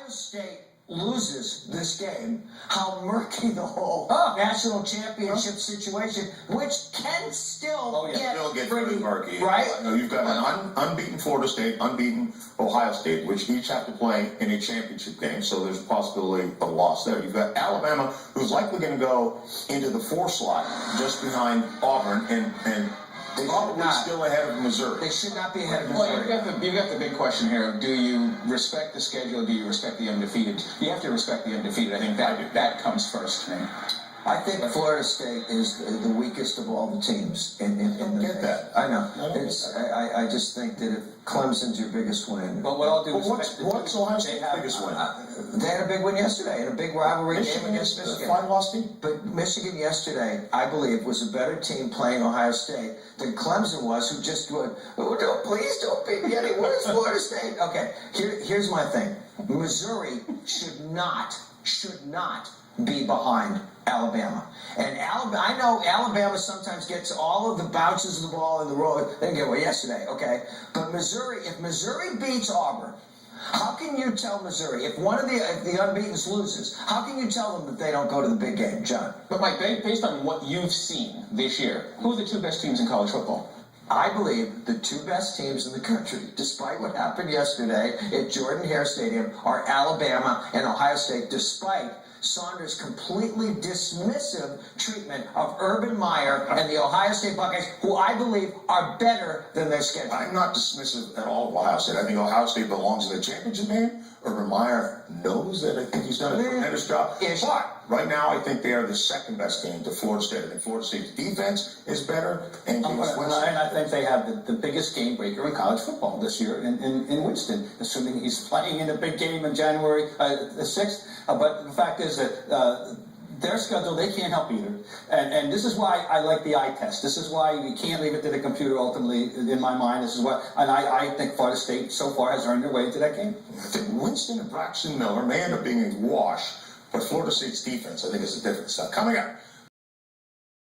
State loses this game, how murky the whole national championship situation, which can still get pretty murky, right? No, you've got an unbeaten Florida State, unbeaten Ohio State, which each have to play in a championship game, so there's a possibility of loss there. You've got Alabama, who's likely going to go into the 4 slot, just behind Auburn, and probably still ahead of Missouri. They should not be ahead of Missouri. Well, you've got the big question here of, do you respect the schedule? Do you respect the undefeated? You have to respect the undefeated. I think that comes first to me. I think Florida State is the weakest of all the teams. I don't get that. I know. I just think that if Clemson's your biggest win. But what I'll do what's Ohio State's biggest win? They had a big win yesterday in a big rivalry game against Michigan. Lost team? But Michigan yesterday, I believe, was a better team playing Ohio State than Clemson was, who just went, please don't beat me any worse, Florida State. Okay, here's my thing. Missouri should not be behind Alabama. And I know Alabama sometimes gets all of the bounces of the ball in the road. They didn't get one yesterday, okay? But if Missouri beats Auburn, how can you tell Missouri, if one of the unbeatens loses, how can you tell them that they don't go to the big game, John? But Mike, based on what you've seen this year, who are the 2 best teams in college football? I believe the 2 best teams in the country, despite what happened yesterday at Jordan-Hare Stadium, are Alabama and Ohio State, despite Saunders' completely dismissive treatment of Urban Meyer and the Ohio State Buckeyes, who I believe are better than their schedule. I'm not dismissive at all of Ohio State. I think Ohio State belongs in the championship game. Urban Meyer knows that. I think he's done a tremendous job. But right now, I think they are the second best team to Florida State. I think Florida State's defense is better. And I think they have the biggest game breaker in college football this year in Winston, assuming he's playing in a big game in January the 6th. But the fact is that their schedule, they can't help either. And this is why I like the eye test. This is why we can't leave it to the computer ultimately, in my mind. This is why, and I think Florida State so far has earned their way into that game. I think Winston and Braxton Miller may end up being a wash, but Florida State's defense, I think, is the difference. Coming up,